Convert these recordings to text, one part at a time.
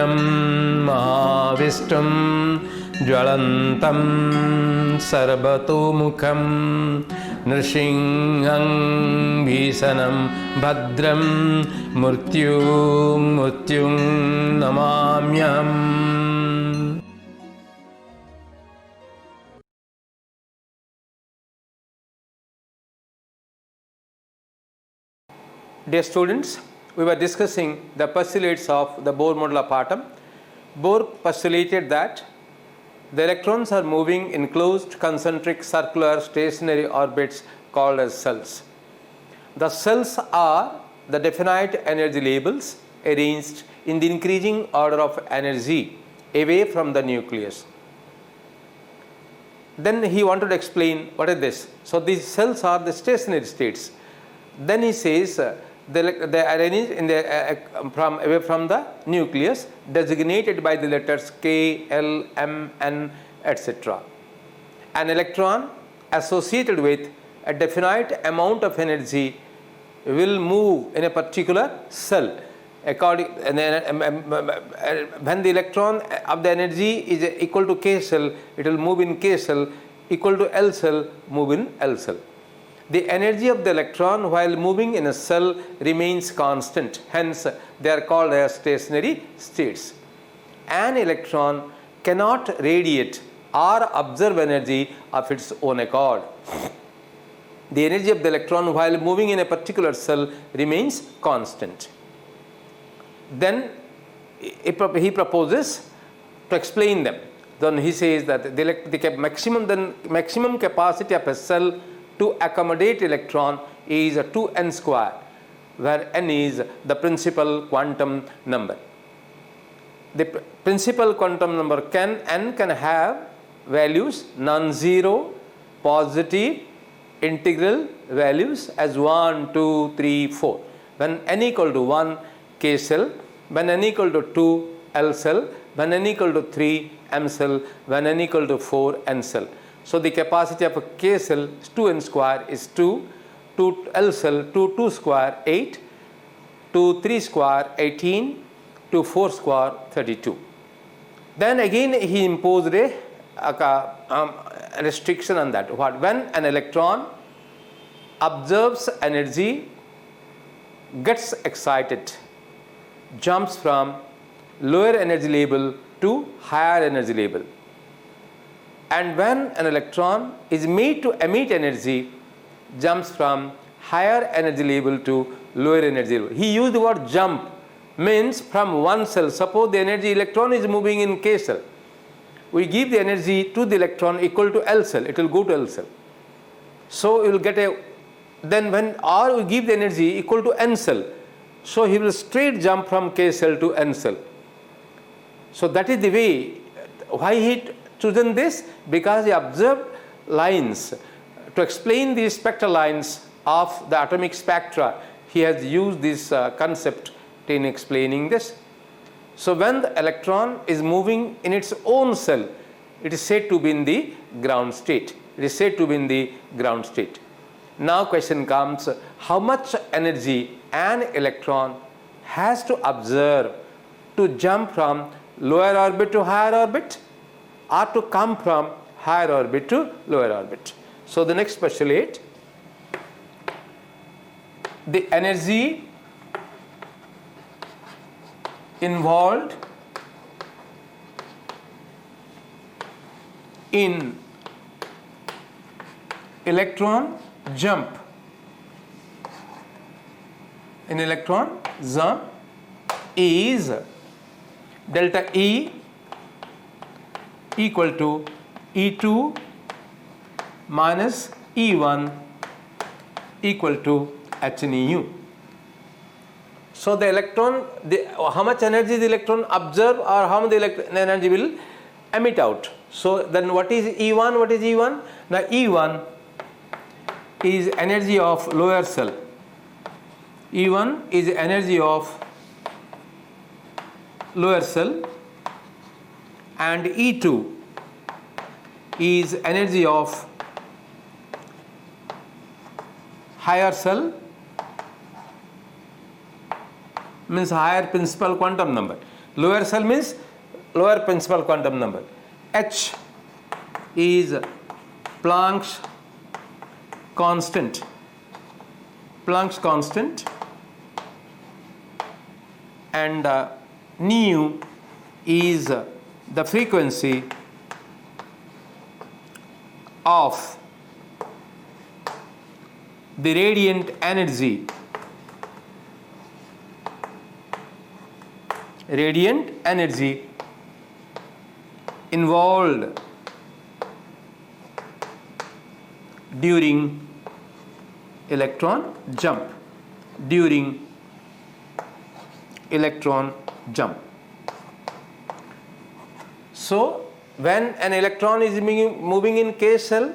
Vishvam Mahavishtum Jwalantam Sarvatomukham Nrsingham Bhisanam Bhadram Murtyum Namamyam. Dear students, we were discussing the postulates of the Bohr model of atom. Bohr postulated that the electrons are moving in closed concentric circular stationary orbits called as cells. The cells are the definite energy labels arranged in the increasing order of energy away from the nucleus. Then he wanted to explain what is this. So these cells are the stationary states. Then he says they are arranged in the, away from the nucleus, designated by the letters K, L, M, N, etc. An electron associated with a definite amount of energy will move in a particular cell. When the electron of the energy is equal to K cell, it will move in K cell, equal to L cell, move in L cell. The energy of the electron while moving in a cell remains constant, hence they are called as stationary states. An electron cannot radiate or observe energy of its own accord. The energy of the electron while moving in a particular cell remains constant. Then he proposes to explain them. Then he says that the maximum capacity of a cell to accommodate electron is 2n square, where n is the principal quantum number. The principal quantum number n can have values non-zero, positive, integral values as 1, 2, 3, 4. When n equal to 1, K cell, when n equal to 2, L cell, when n equal to 3, M cell, when n equal to 4, N cell. So the capacity of a K cell is 2n square is 2, 2 L cell 2 square 8, 2 3 square 18, 2 4 square 32. Then again he imposed a restriction on that. What? When an electron observes energy, gets excited, jumps from lower energy level to higher energy level. And when an electron is made to emit energy, jumps from higher energy level to lower energy level. He used the word jump, means from one cell. Suppose the energy electron is moving in K cell. We give the energy to the electron equal to L cell, it will go to L cell. So you will get a, then when or we give the energy equal to N cell, so he will straight jump from K cell to N cell. So that is the way. Why he chosen this? Because he observed lines. To explain the spectral lines of the atomic spectra, he has used this concept in explaining this. So when the electron is moving in its own cell, it is said to be in the ground state. It is said to be in the ground state. Now question comes, how much energy an electron has to observe to jump from lower orbit to higher orbit, or to come from higher orbit to lower orbit? So the next postulate, the energy involved in electron jump is delta E equal to E2 minus E1 equal to h nu. So the electron, how much energy the electron absorb or how much energy will emit out. So then what is E1? What is E1? Now E1 is energy of lower cell. E1 is energy of lower cell, and E2 is energy of higher cell, means higher principal quantum number. Lower cell means lower principal quantum number. H is Planck's constant. Planck's constant, and nu is the frequency of the radiant energy. Radiant energy involved during electron jump. During electron jump. So when an electron is moving in K cell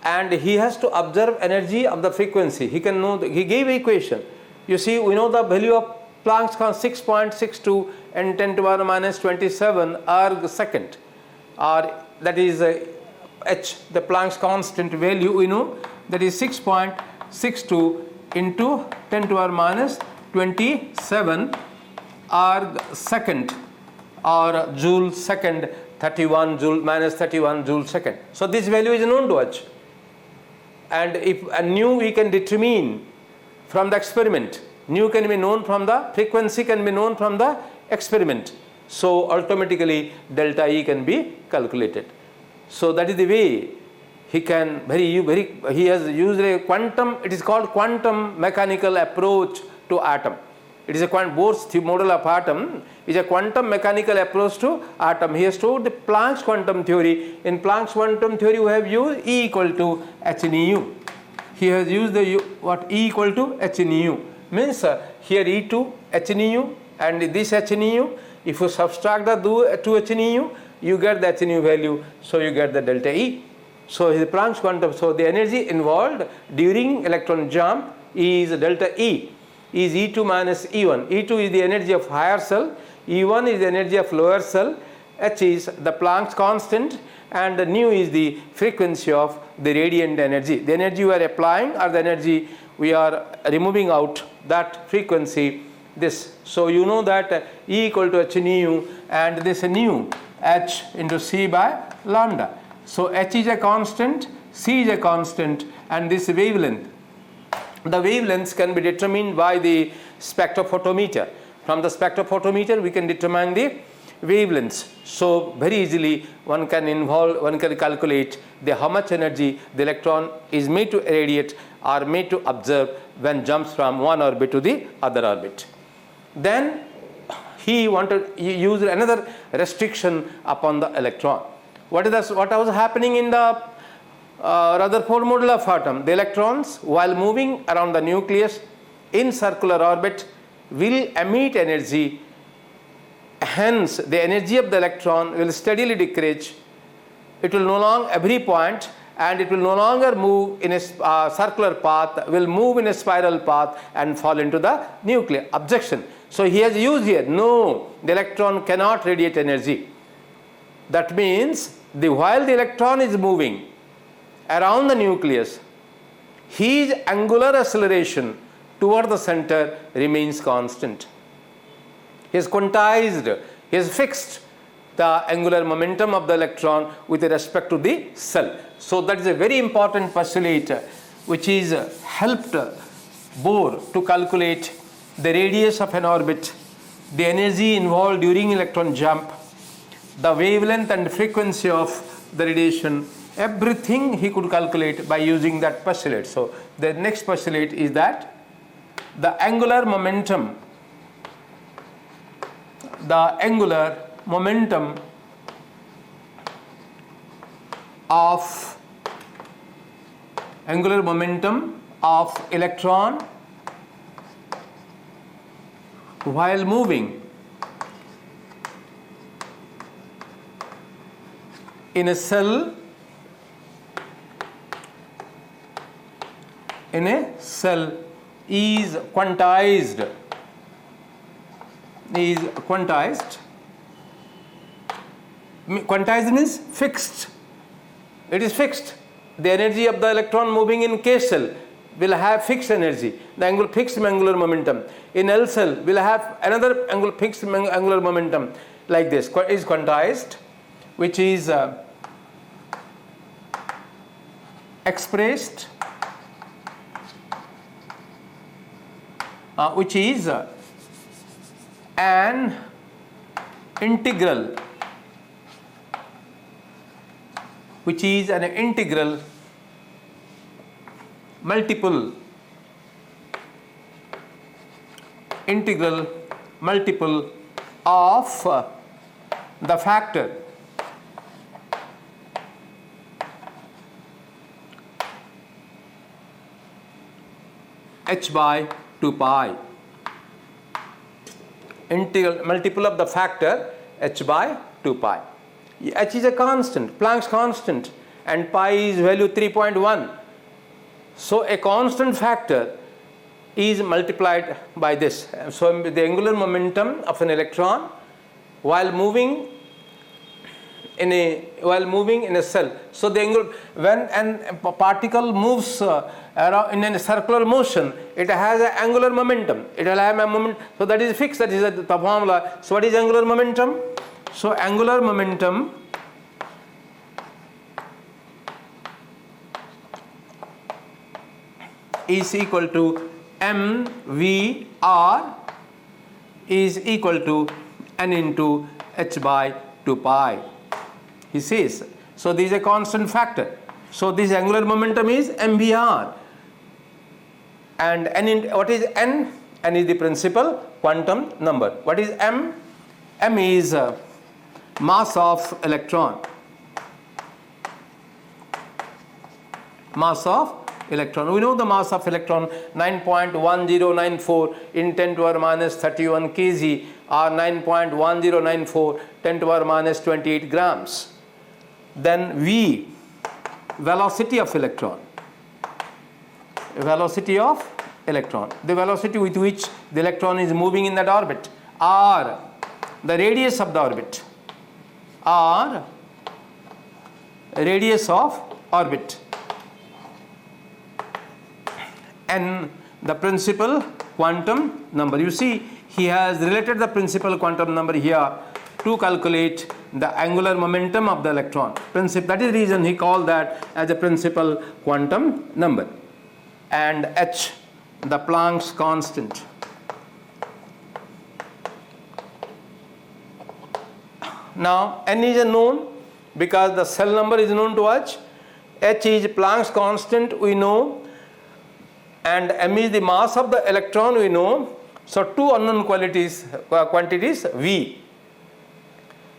and he has to observe energy of the frequency, he can know, he gave equation. You see, we know the value of Planck's constant 6.62 and 10 to the power minus 27 erg second, or that is H, the Planck's constant value we know, that is 6.62 into 10 to the power minus 27 erg second, or joule second, 31 joule minus 31 joule second. So this value is known to us, and if a nu we can determine from the experiment. Nu can be known from the frequency, can be known from the experiment. So automatically delta E can be calculated. So that is the way he can he has used a quantum, it is called quantum mechanical approach to atom. It is a Bohr's model of atom is a quantum mechanical approach to atom. He has told the Planck's quantum theory. In Planck's quantum theory we have used E equal to h nu. He has used the what E equal to h nu. Means here E2 h nu and this h nu, if you subtract the 2 h nu, you get the h nu value, so you get the delta E. So his Planck's quantum, so the energy involved during electron jump is delta E, is E2 minus E1. E2 is the energy of higher cell, E1 is the energy of lower cell, h is the Planck's constant, and the nu is the frequency of the radiant energy. The energy we are applying or the energy we are removing out, that frequency, this. So you know that E equal to h nu, and this nu h into c by lambda. So h is a constant, c is a constant, and this wavelength. The wavelengths can be determined by the spectrophotometer. From the spectrophotometer we can determine the wavelengths. So very easily one can calculate the how much energy the electron is made to irradiate or made to observe when jumps from one orbit to the other orbit. Then he used another restriction upon the electron. What was happening in the Rutherford model of atom? The electrons, while moving around the nucleus in circular orbit, will emit energy. Hence the energy of the electron will steadily decrease. It will no longer every point, and it will no longer move in a circular path, will move in a spiral path and fall into the nucleus. Objection. So he has used here, no, the electron cannot radiate energy. That means while the electron is moving around the nucleus, his angular acceleration toward the center remains constant. He has quantized, he has fixed the angular momentum of the electron with respect to the cell. So that is a very important postulate which is helped Bohr to calculate the radius of an orbit, the energy involved during electron jump, the wavelength and frequency of the radiation, everything he could calculate by using that postulate. So the next postulate is that the angular momentum of electron while moving in a cell is quantized. Quantized means fixed. It is fixed. The energy of the electron moving in K cell will have fixed energy, the fixed angular momentum. In L cell, will have another fixed angular momentum like this, is quantized, which is expressed, which is an integral, multiple of the factor h by 2 pi, integral multiple of the factor h by 2 pi. H is a constant, Planck's constant, and pi is value 3.1. So a constant factor is multiplied by this. So the angular momentum of an electron while moving in a cell. So the when a particle moves around in a circular motion, it has an angular momentum. It will have a moment. So that is fixed. That is the formula. So what is angular momentum? So angular momentum is equal to mvr is equal to n into h by 2 pi. He says. So this is a constant factor. So this angular momentum is mvr. And what is n? N is the principal quantum number. What is m? M is mass of electron. Mass of electron. We know the mass of electron 9.1094 in 10 to the power minus 31 kg or 9.1094 10 to the power minus 28 grams. Then V, velocity of electron. Velocity of electron. The velocity with which the electron is moving in that orbit. R, the radius of the orbit. R, radius of orbit. N, the principal quantum number. You see, he has related the principal quantum number here to calculate the angular momentum of the electron. That is the reason he called that as a principal quantum number. And H, the Planck's constant. Now, N is known because the cell number is known to us. H is Planck's constant, we know. And m is the mass of the electron, we know. So two unknown quantities V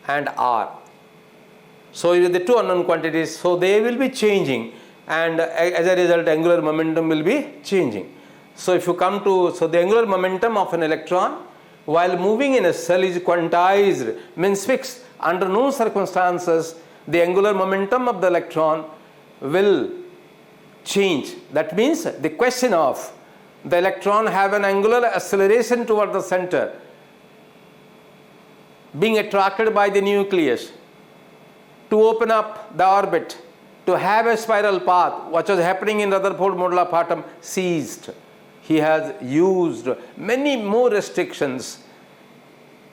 and R. So the two unknown quantities, so they will be changing, and as a result angular momentum will be changing. So if you come to, so the angular momentum of an electron while moving in a cell is quantized, means fixed. Under no circumstances the angular momentum of the electron will change. That means the question of the electron have an angular acceleration toward the center, being attracted by the nucleus to open up the orbit, to have a spiral path, what was happening in Rutherford model of atom ceased. He has used many more restrictions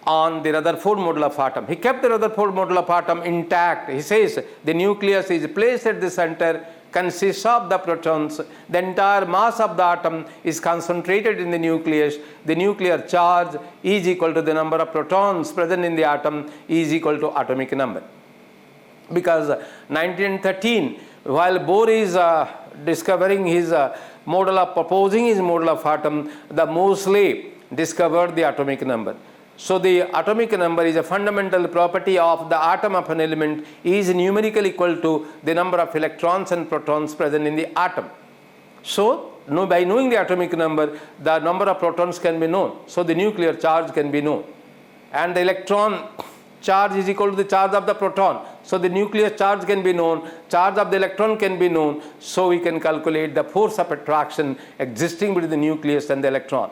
on the Rutherford model of atom. He kept the Rutherford model of atom intact. He says the nucleus is placed at the center, consists of the protons, the entire mass of the atom is concentrated in the nucleus, the nuclear charge is equal to the number of protons present in the atom is equal to atomic number. Because 1913, while Bohr is discovering his proposing his model of atom, the Moseley discovered the atomic number. So the atomic number is a fundamental property of the atom of an element, is numerically equal to the number of electrons and protons present in the atom. So by knowing the atomic number, the number of protons can be known. So the nuclear charge can be known. And the electron charge is equal to the charge of the proton. So the nuclear charge can be known, charge of the electron can be known. So we can calculate the force of attraction existing between the nucleus and the electron.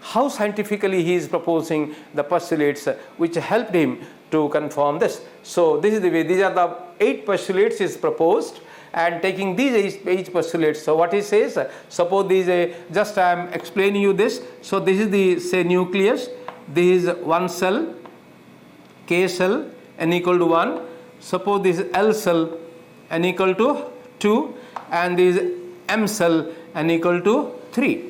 How scientifically he is proposing the postulates which helped him to confirm this. So this is the way, these are the 8 postulates is proposed, and taking these each postulates. So what he says, suppose this is just I am explaining you this. So this is the say nucleus, this is one cell, K cell n equal to 1. Suppose this is L cell n equal to 2, and this is M cell n equal to 3.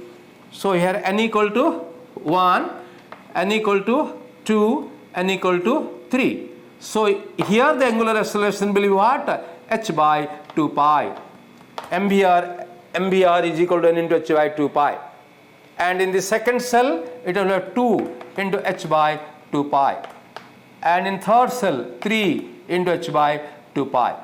So here n equal to 1, n equal to 2, n equal to 3. So here the angular acceleration will be what? H by 2 pi. MVR is equal to n into h by 2 pi. And in the second cell, it will have 2 into h by 2 pi. And in third cell, 3 into h by 2 pi.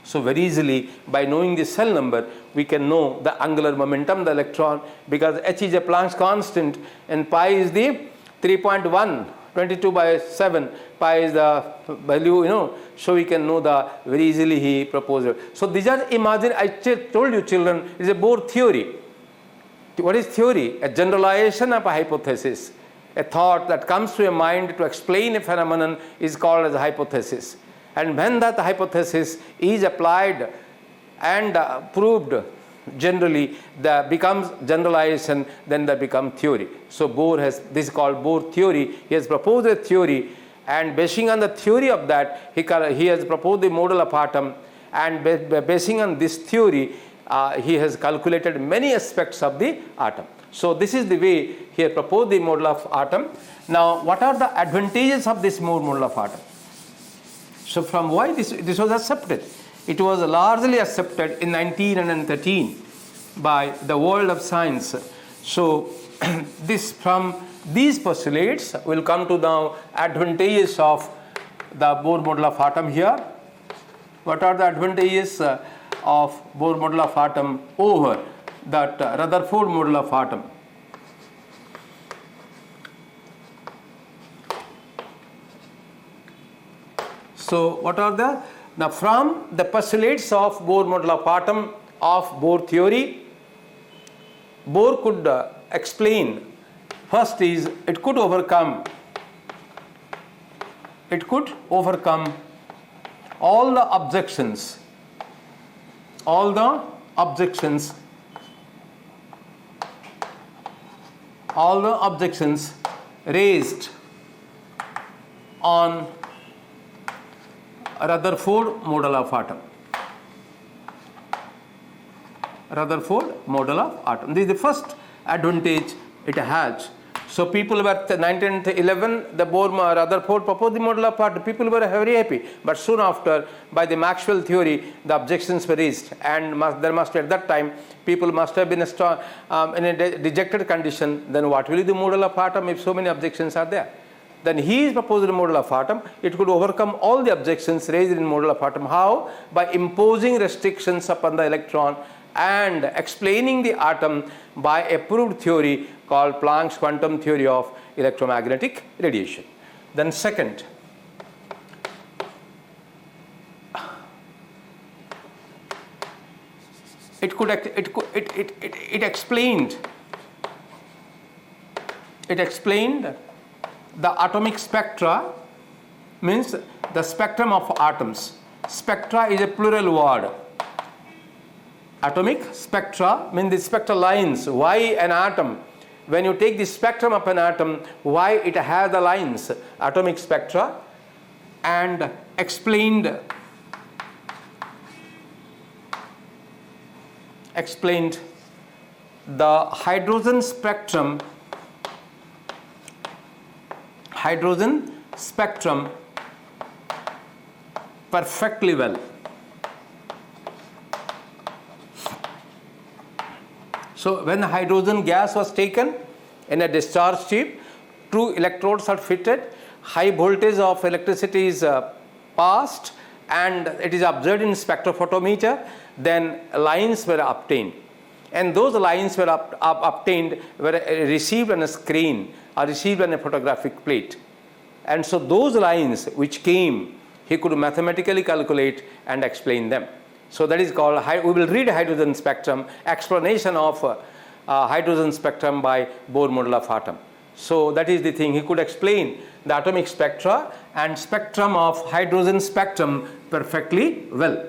So very easily, by knowing the cell number, we can know the angular momentum of the electron, because h is a Planck's constant and pi is the 3.1, 22 by 7, pi is the value, so we can know the very easily he proposed it. So these are, imagine, I told you children, it is a Bohr theory. What is theory? A generalization of a hypothesis. A thought that comes to a mind to explain a phenomenon is called as a hypothesis. And when that hypothesis is applied and proved generally, that becomes generalization, then that becomes theory. So Bohr has, this is called Bohr theory. He has proposed a theory, and basing on the theory of that, he has proposed the model of atom, and basing on this theory, he has calculated many aspects of the atom. So this is the way he has proposed the model of atom. Now, what are the advantages of this model of atom? So from why this was accepted? It was largely accepted in 1913 by the world of science. So this, from these postulates, will come to now advantages of the Bohr model of atom here. What are the advantages of Bohr model of atom over that Rutherford model of atom? So what are the, now from the postulates of Bohr model of atom of Bohr theory, Bohr could explain, first is it could overcome all the objections raised on Rutherford model of atom. Rutherford model of atom. This is the first advantage it has. So people were 1911, the Bohr Rutherford proposed the model of atom. People were very happy, but soon after, by the Maxwell theory, the objections were raised, and there must at that time people must have been in a dejected condition. Then what will be the model of atom if so many objections are there? Then he proposed a model of atom. It could overcome all the objections raised in model of atom. How? By imposing restrictions upon the electron and explaining the atom by a proved theory called Planck's quantum theory of electromagnetic radiation. Then second, it explained the atomic spectra, means the spectrum of atoms. Spectra is a plural word. Atomic spectra means the spectral lines. Why an atom? When you take the spectrum of an atom, why it has the lines? Atomic spectra. And explained the hydrogen spectrum perfectly well. So when hydrogen gas was taken in a discharge tube, 2 electrodes are fitted, high voltage of electricity is passed, and it is observed in spectrophotometer, then lines were obtained. And those lines were obtained, were received on a screen or received on a photographic plate. And so those lines which came, he could mathematically calculate and explain them. So that is called, we will read hydrogen spectrum, explanation of hydrogen spectrum by Bohr model of atom. So that is the thing, he could explain the atomic spectra and spectrum of hydrogen spectrum perfectly well.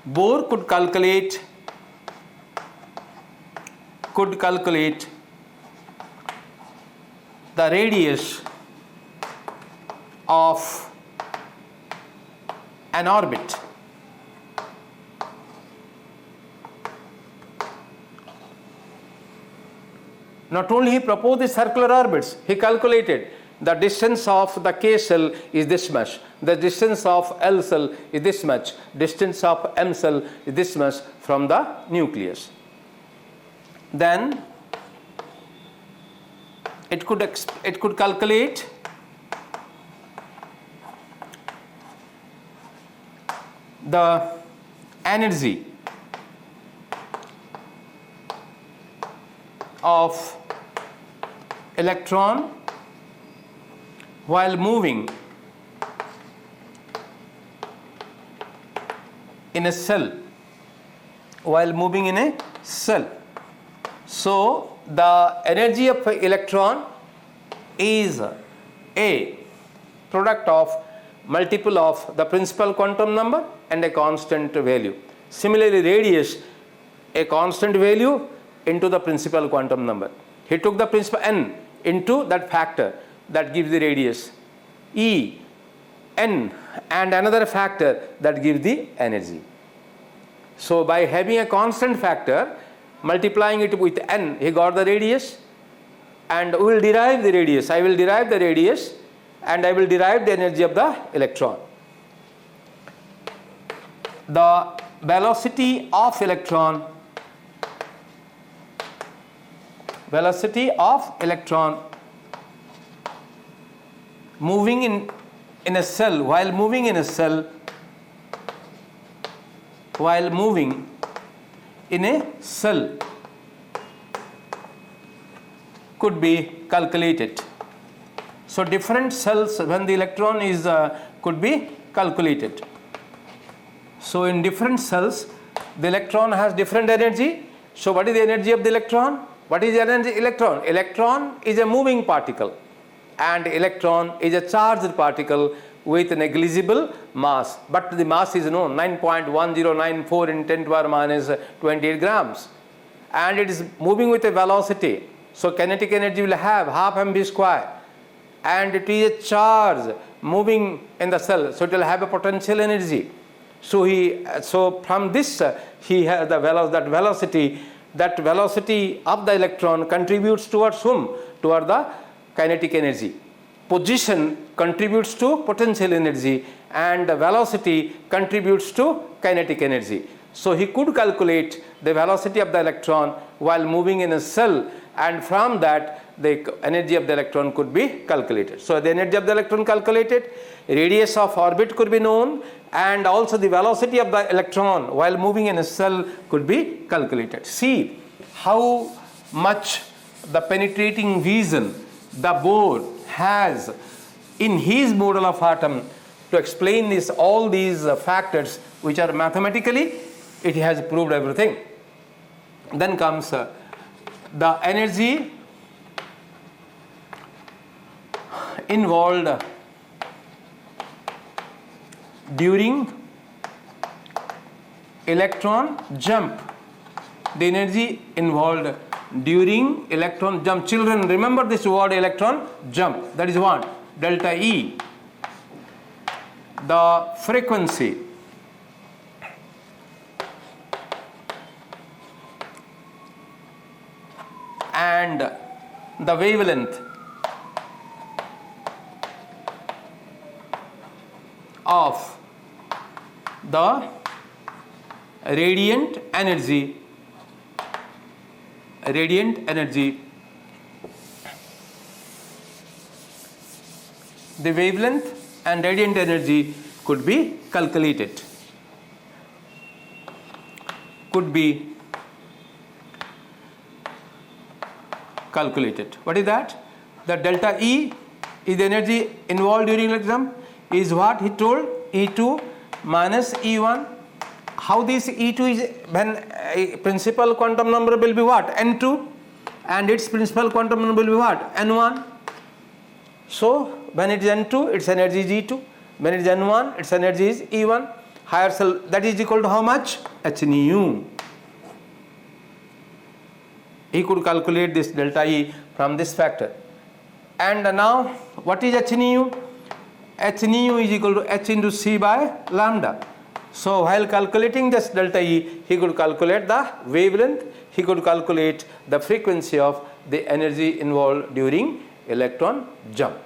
Bohr could calculate the radius of an orbit. Not only he proposed the circular orbits, he calculated the distance of the K cell is this much, the distance of L cell is this much, distance of M cell is this much from the nucleus. Then it could calculate the energy of electron while moving in a cell, So the energy of electron is a product of multiple of the principal quantum number and a constant value. Similarly, radius, a constant value into the principal quantum number. He took the principal n into that factor that gives the radius, E, n, and another factor that gives the energy. So by having a constant factor, multiplying it with n, he got the radius, and we will derive the radius. I will derive the radius and I will derive the energy of the electron. The velocity of electron moving in a cell, while moving in a cell could be calculated. So different cells when the electron is could be calculated. So in different cells the electron has different energy. So what is the energy of the electron? What is the energy of electron? Electron is a moving particle, and electron is a charged particle with negligible mass, but the mass is known, 9.1094 in 10 to the power minus 28 grams, and it is moving with a velocity. So kinetic energy will have half mv square, and it is a charge moving in the cell, so it will have a potential energy. So from this he has the velocity. That velocity of the electron contributes towards whom? Toward the kinetic energy. Position contributes to potential energy, and the velocity contributes to kinetic energy. So he could calculate the velocity of the electron while moving in a cell, and from that the energy of the electron could be calculated. So the energy of the electron calculated, radius of orbit could be known, and also the velocity of the electron while moving in a cell could be calculated. See how much the penetrating vision the Bohr has in his model of atom to explain all these factors which are mathematically, it has proved everything. Then comes the energy involved during electron jump. The energy involved during electron jump. Children, remember this word electron jump. That is what? Delta E. The frequency and the wavelength of the radiant energy, the wavelength and radiant energy could be calculated. What is that? The delta E is the energy involved during electron jump, is what he told, E2 minus E1. How this E2 is, when principal quantum number will be what? N2, and its principal quantum number will be what? N1. So when it is N2, its energy is E2. When it is N1, its energy is E1. higher cell, that is equal to how much? H nu. He could calculate this delta E from this factor. And now what is H nu? H nu is equal to H into C by lambda. So while calculating this delta E, he could calculate the wavelength, he could calculate the frequency of the energy involved during electron jump.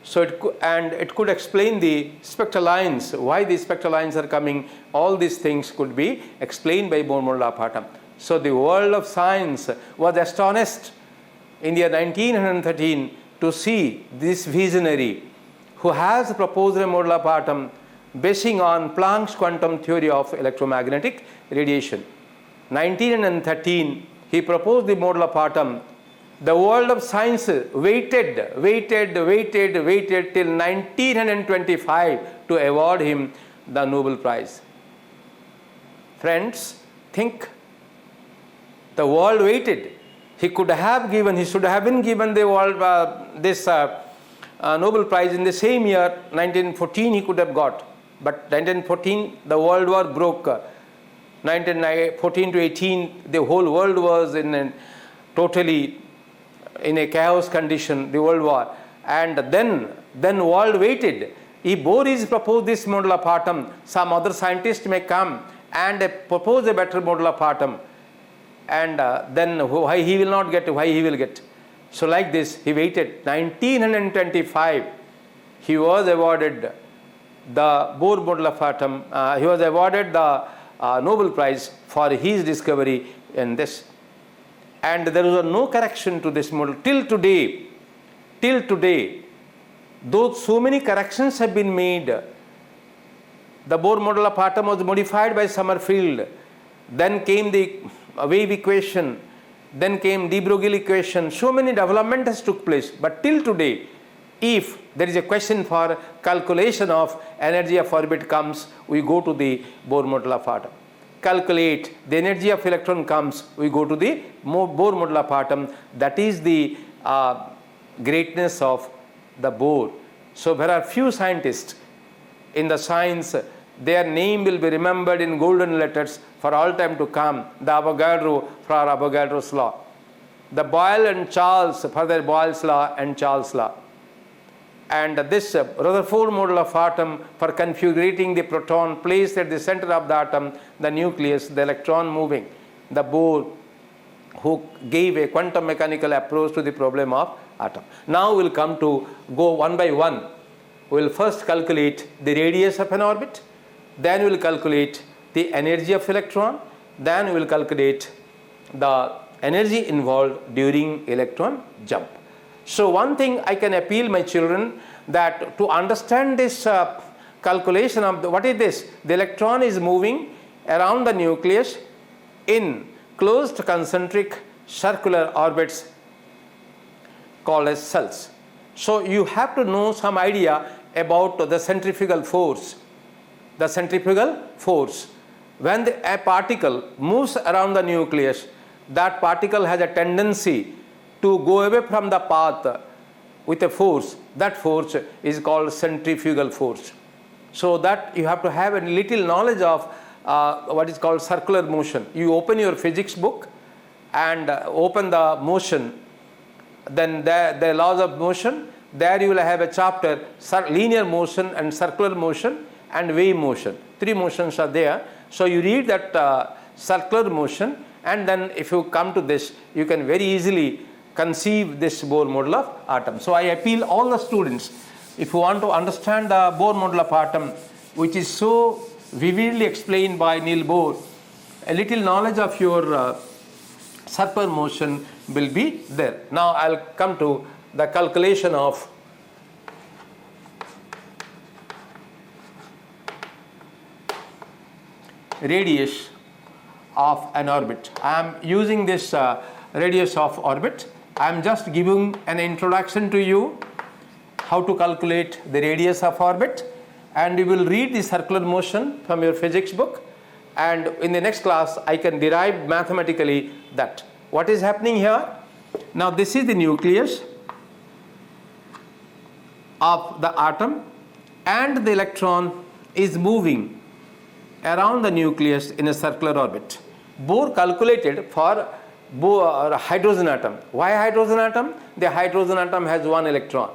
So it could explain the spectral lines, why the spectral lines are coming. All these things could be explained by Bohr model of atom. So the world of science was astonished in the year 1913 to see this visionary who has proposed a model of atom basing on Planck's quantum theory of electromagnetic radiation. 1913 he proposed the model of atom. The world of science waited till 1925 to award him the Nobel Prize. Friends, think. The world waited. He should have been given the world this Nobel Prize in the same year, 1914 he could have got. But 1914 the world war broke. 1914 to 18 the whole world was totally in a chaos condition, the world war. And then world waited. If Bohr is proposed this model of atom, some other scientist may come and propose a better model of atom. And then why he will not get, why he will get. So like this, he waited. 1925, he was awarded the Bohr model of atom. He was awarded the Nobel Prize for his discovery in this. And there was no correction to this model till today. Though so many corrections have been made, the Bohr model of atom was modified by Sommerfeld. Then came the wave equation. Then came de Broglie equation. So many developments took place. But till today, if there is a question for calculation of energy of orbit comes, we go to the Bohr model of atom. Calculate the energy of electron comes, we go to the Bohr model of atom. That is the greatness of the Bohr. So there are few scientists in the science, their name will be remembered in golden letters for all time to come. The Avogadro for Avogadro's law. The Boyle and Charles for their Boyle's law and Charles' law. And this Rutherford model of atom for configuring the proton placed at the center of the atom, the nucleus, the electron moving. The Bohr who gave a quantum mechanical approach to the problem of atom. Now we'll come to go one by one. We'll first calculate the radius of an orbit, then we'll calculate the energy of electron, then we'll calculate the energy involved during electron jump. So one thing I can appeal my children, that to understand this calculation of what is this? The electron is moving around the nucleus in closed concentric circular orbits called as cells. So you have to know some idea about the centrifugal force. The centrifugal force. When a particle moves around the nucleus, that particle has a tendency to go away from the path with a force. That force is called centrifugal force. So that you have to have a little knowledge of what is called circular motion. You open your physics book and open the motion, then the laws of motion, there you will have a chapter, linear motion and circular motion and wave motion. Three motions are there. So you read that circular motion, and then if you come to this, you can very easily conceive this Bohr model of atom. So I appeal all the students, if you want to understand the Bohr model of atom, which is so vividly explained by Niels Bohr, a little knowledge of your circular motion will be there. Now I'll come to the calculation of radius of an orbit. I am using this radius of orbit. I am just giving an introduction to you how to calculate the radius of orbit, and you will read the circular motion from your physics book, and in the next class I can derive mathematically that. What is happening here? Now this is the nucleus of the atom, and the electron is moving around the nucleus in a circular orbit. Bohr calculated for hydrogen atom. Why hydrogen atom? The hydrogen atom has one electron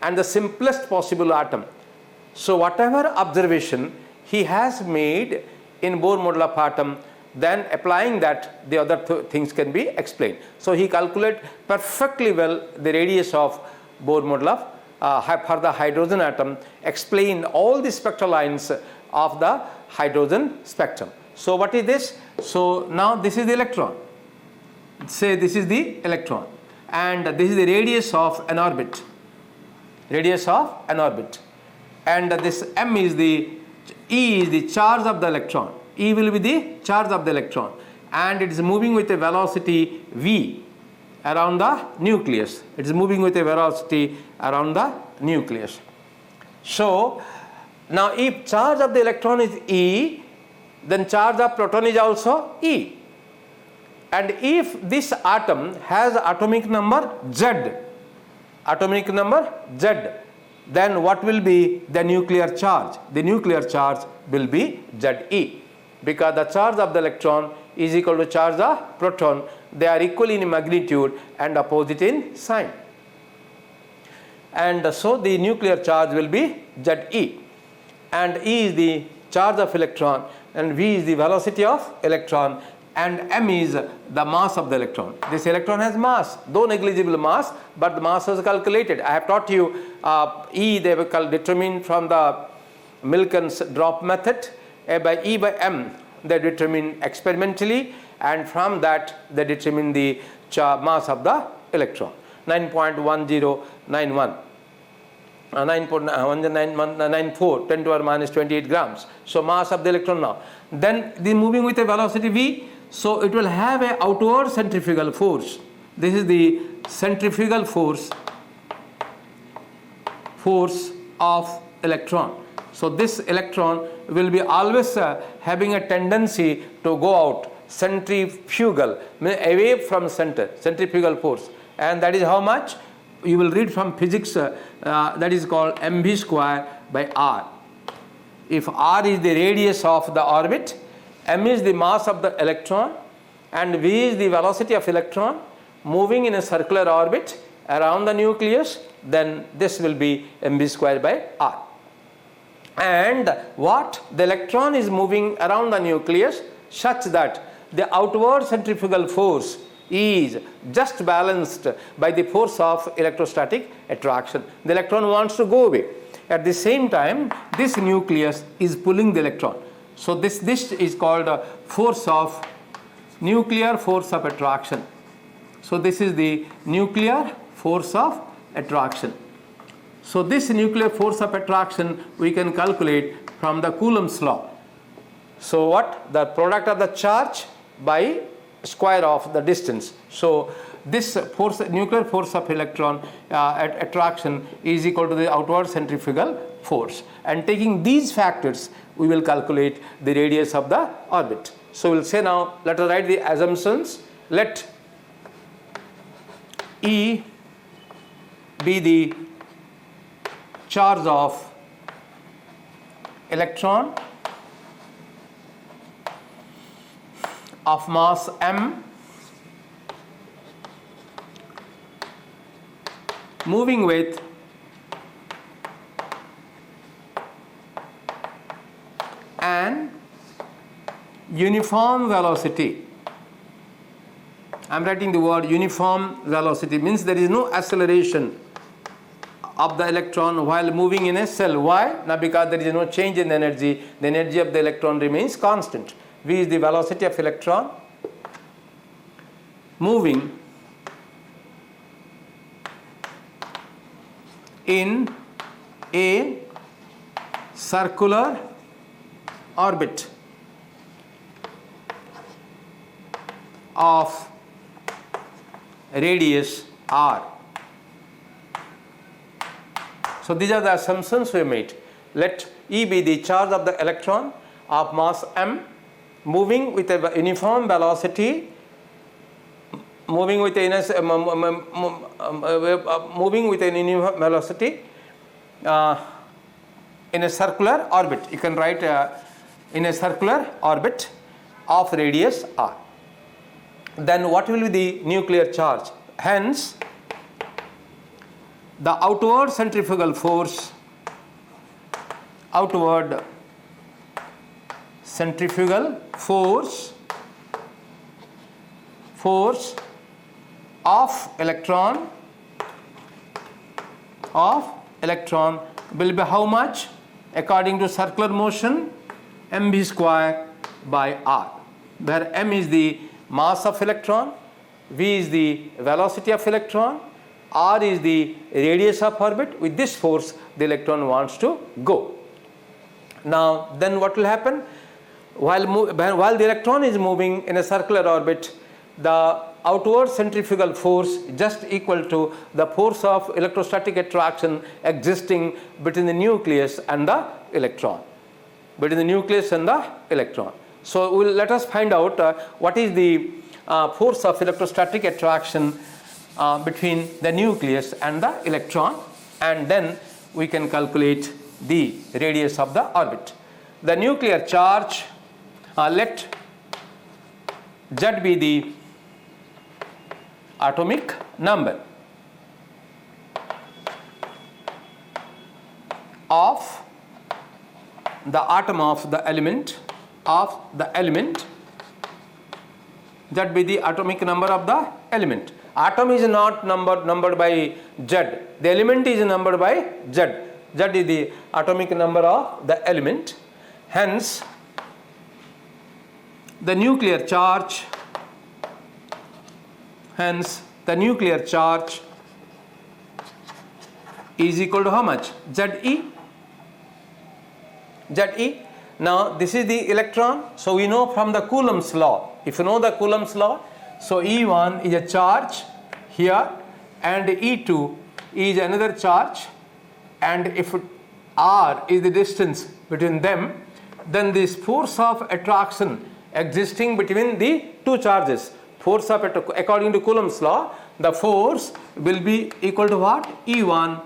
and the simplest possible atom. So whatever observation he has made in Bohr model of atom, then applying that, the other things can be explained. So he calculated perfectly well the radius of Bohr model of for the hydrogen atom, explain all the spectral lines of the hydrogen spectrum. So what is this? So now this is the electron. Say this is the electron and this is the radius of an orbit. Radius of an orbit. And this m is the E is the charge of the electron. E will be the charge of the electron and it is moving with a velocity v around the nucleus. It is moving with a velocity around the nucleus. So now if charge of the electron is E, then charge of proton is also E. And if this atom has atomic number Z, then what will be the nuclear charge? The nuclear charge will be Ze, because the charge of the electron is equal to charge of proton. They are equal in magnitude and opposite in sign. And so the nuclear charge will be Ze. And E is the charge of electron and V is the velocity of electron and m is the mass of the electron. This electron has mass, though negligible mass, but the mass was calculated. I have taught you E they were determined from the Milken's drop method. By E by m they determine experimentally, and from that they determine the mass of the electron. 9.1091. 9.94 10 to the minus 28 grams. So mass of the electron now. Then the moving with a velocity v, so it will have a outward centrifugal force. This is the centrifugal force of electron. So this electron will be always having a tendency to go out centrifugal, away from center, centrifugal force, and that is how much you will read from physics, that is called mv square by r. If r is the radius of the orbit, m is the mass of the electron, and v is the velocity of electron moving in a circular orbit around the nucleus, then this will be mv square by r. And what? The electron is moving around the nucleus such that the outward centrifugal force is just balanced by the force of electrostatic attraction. The electron wants to go away. At the same time, this nucleus is pulling the electron. So this is called a force of nuclear force of attraction. So this is the nuclear force of attraction. So this nuclear force of attraction we can calculate from the Coulomb's law. So what? The product of the charge by square of the distance. So this force, nuclear force of electron attraction is equal to the outward centrifugal force. And taking these factors, we will calculate the radius of the orbit. So we'll say now, let us write the assumptions. Let E be the charge of electron of mass m moving with an uniform velocity. I am writing the word uniform velocity, means there is no acceleration of the electron while moving in a cell. Why? Now because there is no change in the energy of the electron remains constant. V is the velocity of electron moving in a circular orbit of radius r. So these are the assumptions we made. Let E be the charge of the electron of mass m moving with a uniform velocity, moving with a uniform velocity in a circular orbit. You can write in a circular orbit of radius r. Then what will be the nuclear charge? Hence, the outward centrifugal force of electron will be how much? According to circular motion, mv square by r, where m is the mass of electron, v is the velocity of electron, r is the radius of orbit. With this force the electron wants to go. Now then what will happen? While the electron is moving in a circular orbit, the outward centrifugal force just equal to the force of electrostatic attraction existing between the nucleus and the electron. So let us find out what is the force of electrostatic attraction between the nucleus and the electron, and then we can calculate the radius of the orbit. The nuclear charge, let Z be the atomic number of the atom of the element, that be the atomic number of the element. Atom is not numbered by Z, the element is numbered by Z. Z is the atomic number of the element. Hence, the nuclear charge is equal to how much? Ze. Now this is the electron, so we know from the Coulomb's law. If you know the Coulomb's law, so E1 is a charge here and E2 is another charge, and if r is the distance between them, then this force of attraction existing between the two charges, according to Coulomb's law, the force will be equal to what? E1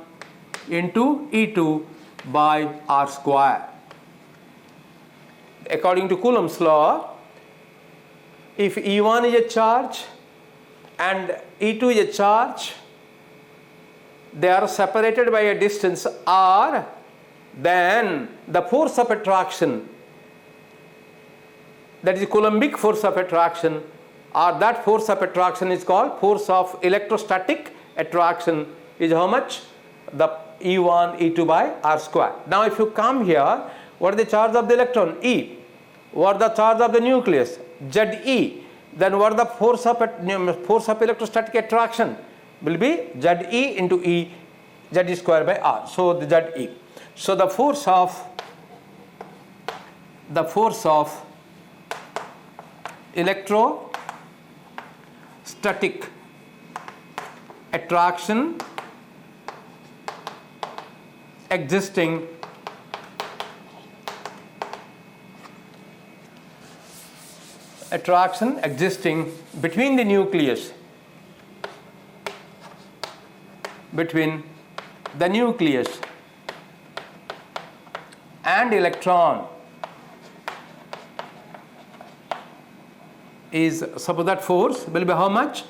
into E2 by r square. According to Coulomb's law, if E1 is a charge and E2 is a charge, they are separated by a distance r, then the force of attraction, that is Coulombic force of attraction, or that force of attraction is called force of electrostatic attraction, is how much? The E1 E2 by r square. Now if you come here, what is the charge of the electron? E. What is the charge of the nucleus? Ze. Then what is the force of electrostatic attraction? Will be Ze into E, Z square by r. So the Ze. So the force of electrostatic attraction existing between the nucleus and electron is, suppose that force will be how much?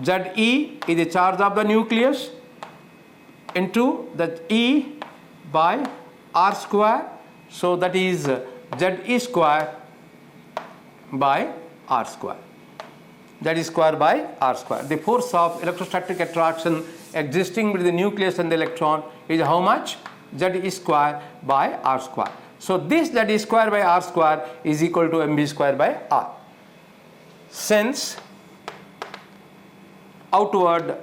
Ze is the charge of the nucleus into the E by r square, so that is Ze square by r square. That is square by r square. The force of electrostatic attraction existing between the nucleus and the electron is how much? Z square by r square. So this Z square by r square is equal to mv square by r. Since outward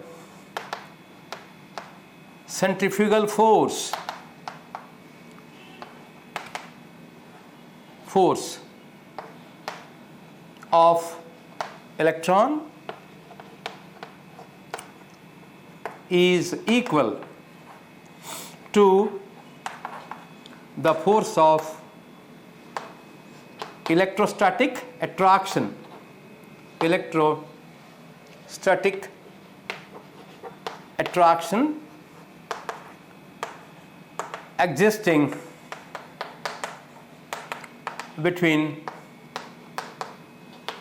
centrifugal force of electron is equal to the force of electrostatic attraction existing between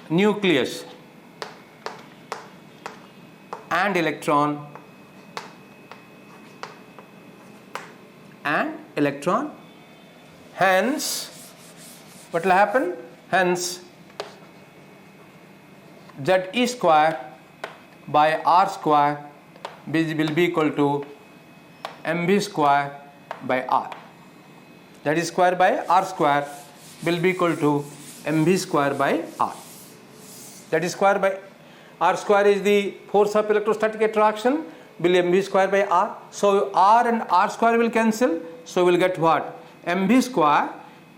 nucleus and electron hence what will happen? Hence Z square by R square will be equal to mv square by R. Z square by R square will be equal to mv square by R. Z square by R square is the force of electrostatic attraction, will mv square by R. So R and R square will cancel. So we will get what? mv square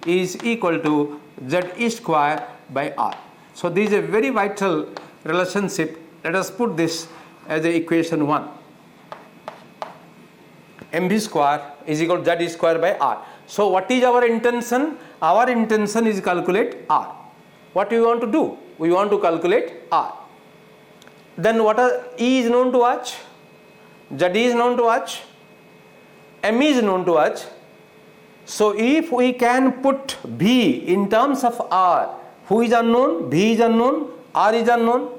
is equal to Z square by R. So this is a very vital relationship. Let us put this as a equation 1. mv square is equal to Z square by R. So what is our intention? Our intention is calculate R. What do we want to do? We want to calculate R. Then what are E is known to us, Z is known to us, M is known to us. So if we can put V in terms of R, who is unknown? V is unknown, R is unknown.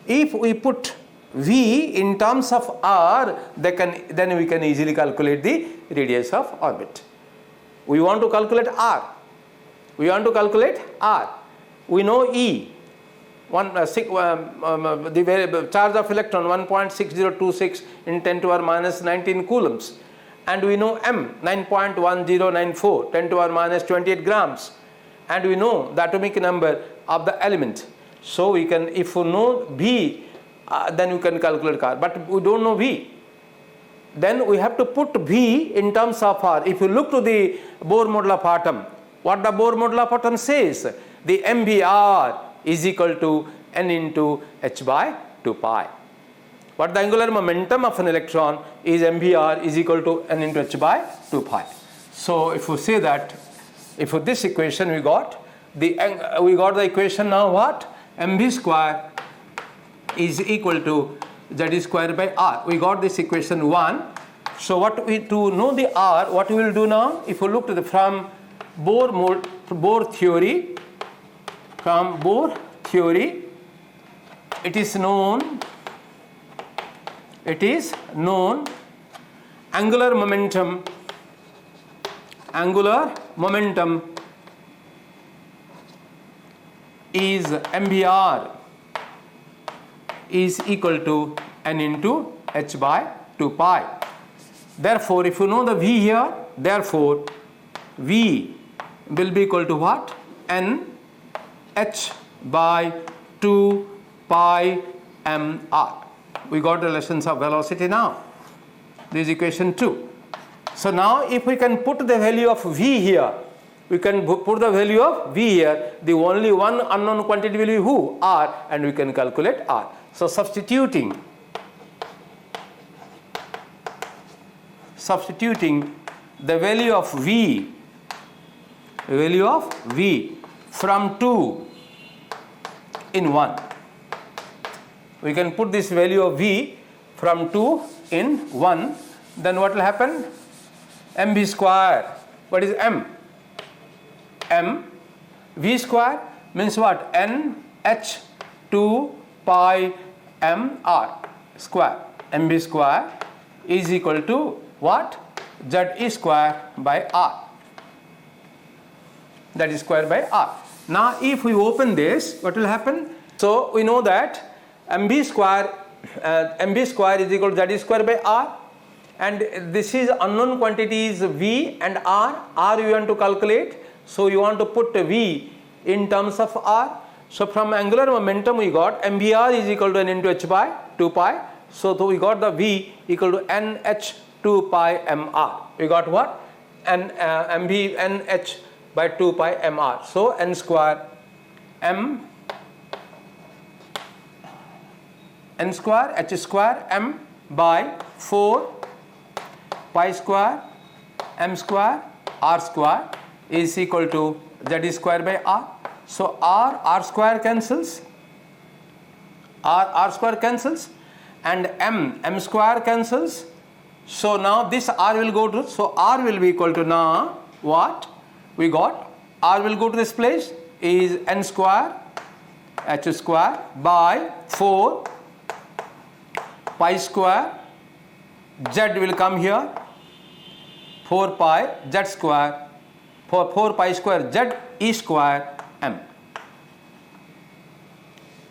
If we put V in terms of R, then we can easily calculate the radius of orbit. We want to calculate R. We want to calculate R. We know E. The charge of electron 1.6026 in 10 to the minus 19 coulombs, and we know M 9.1094 10 to the minus 28 grams, and we know the atomic number of the element. So we can, if we know V, then we can calculate R, but we don't know V. Then we have to put V in terms of R. If you look to the Bohr model of atom, what the Bohr model of atom says, the MVR is equal to n into h by 2 pi. What the angular momentum of an electron is MVR is equal to n into h by 2 pi. So if we say that, if for this equation we got the equation now what? mv square is equal to Z square by R. We got this equation 1. So what we, to know the R, what we will do now, if we look to the from Bohr theory, it is known angular momentum is MVR is equal to n into h by 2 pi. Therefore, if you know the V here, therefore V will be equal to what? N h by 2 pi mr. We got relations of velocity now. This is equation 2. So now if we can put the value of V here, we can put the value of V here, the only one unknown quantity will be who? R, and we can calculate R. So substituting the value of V from 2 in 1. We can put this value of V from 2 in 1. Then what will happen? mv square. What is m? V square means what? N h 2 pi mr square. mv square is equal to what? Z square by R. That is square by R. Now if we open this, what will happen? So we know that mv square is equal to Z square by R, and this is unknown quantities V and R. R you want to calculate, so you want to put V in terms of R. So from angular momentum we got MVR is equal to n into h by 2 pi. So we got the V equal to NH 2 pi mr. We got what? NH by 2 pi mr. So n square h square m by 4 pi square m square r square is equal to Z square by R. So R square cancels, R square cancels, and M square cancels. So now this R will go to, so R will be equal to now what? We got R will go to this place, is n square h square by 4 pi square, z will come here, 4 pi z square, 4 pi square z e square m.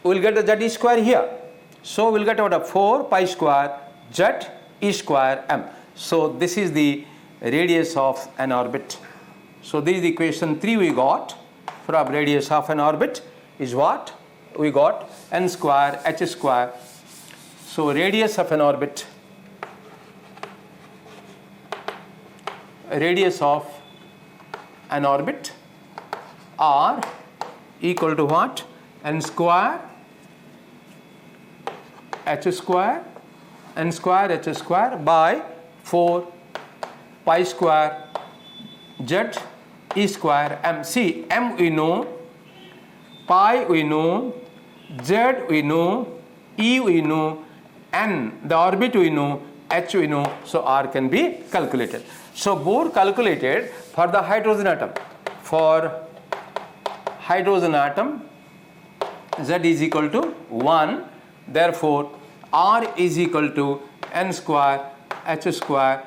We will get the z e square here. So we will get about 4 pi square z e square m. So this is the radius of an orbit. So this is the equation 3 we got from radius of an orbit is what? We got n square h square. So radius of an orbit, R equal to what? N square h square by 4 pi square z e square m. See, m we know, pi we know, z we know, e we know, n the orbit we know, h we know, so R can be calculated. So Bohr calculated for the hydrogen atom. For hydrogen atom, z is equal to 1, therefore R is equal to n square h square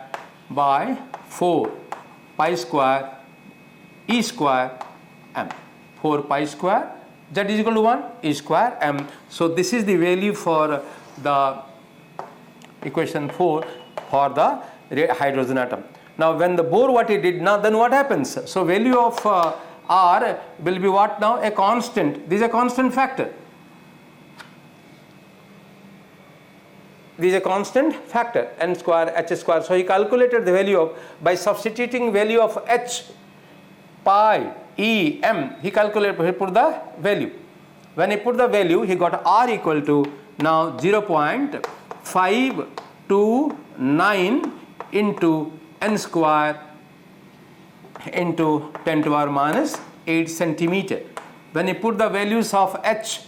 by 4 pi square e square m. 4 pi square z is equal to 1 e square m. So this is the value for the equation 4 for the hydrogen atom. Now when the Bohr what he did now, then what happens? So value of R will be what now? A constant. This is a constant factor. This is a constant factor, n square h square. So he calculated the value of, by substituting value of h, pi, e, m, he put the value. When he put the value, he got R equal to now 0.529 into n square into 10 to the power minus 8 centimeter. When he put the values of h,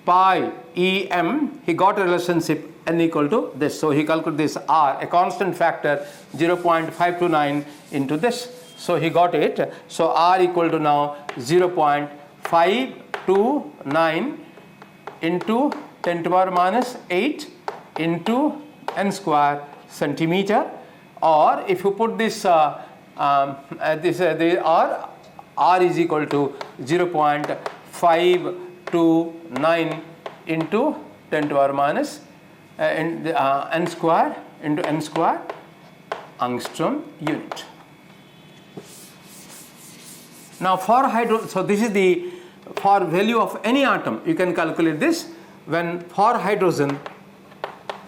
pi, e, m, he got a relationship n equal to this. So he calculated this R, a constant factor 0.529 into this. So he got it. So R equal to now 0.529 into 10 to the power minus 8 into n square centimeter. Or if you put this, the R is equal to 0.529 into 10 to the power minus n square into n square angstrom unit. Now for so this is the for value of any atom you can calculate this. When for hydrogen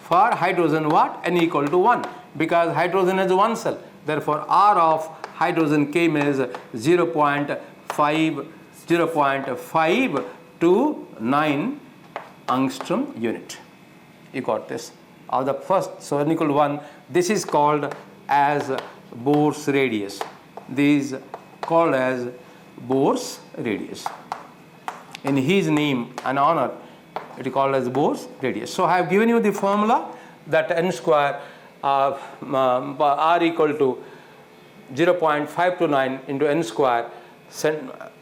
what? N equal to 1, because hydrogen has one cell, therefore R of hydrogen came as 0.529 angstrom unit. You got this. The first, so n equal to 1, this is called as Bohr's radius. This is called as Bohr's radius. In his name and honor, it is called as Bohr's radius. So I have given you the formula that n square R equal to 0.529 into n square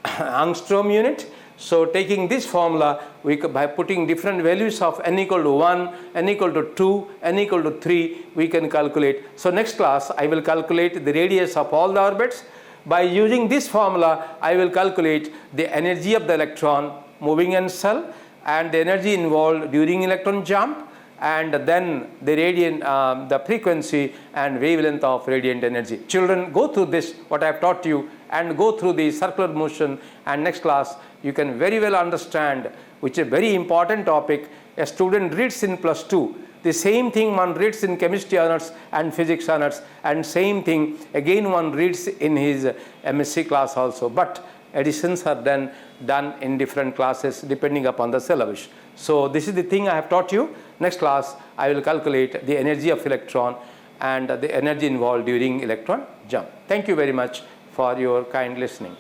angstrom unit. So taking this formula, by putting different values of n equal to 1, n equal to 2, n equal to 3, we can calculate. So next class, I will calculate the radius of all the orbits. By using this formula, I will calculate the energy of the electron moving in cell and the energy involved during electron jump, and then the radiant, the frequency and wavelength of radiant energy. Children, go through this, what I have taught you, and go through the circular motion, and next class you can very well understand, which is a very important topic. A student reads in +2. The same thing one reads in chemistry honors and physics honors, and same thing again one reads in his MSc class also. But additions are then done in different classes depending upon the syllabus. So this is the thing I have taught you. Next class I will calculate the energy of electron and the energy involved during electron jump. Thank you very much for your kind listening.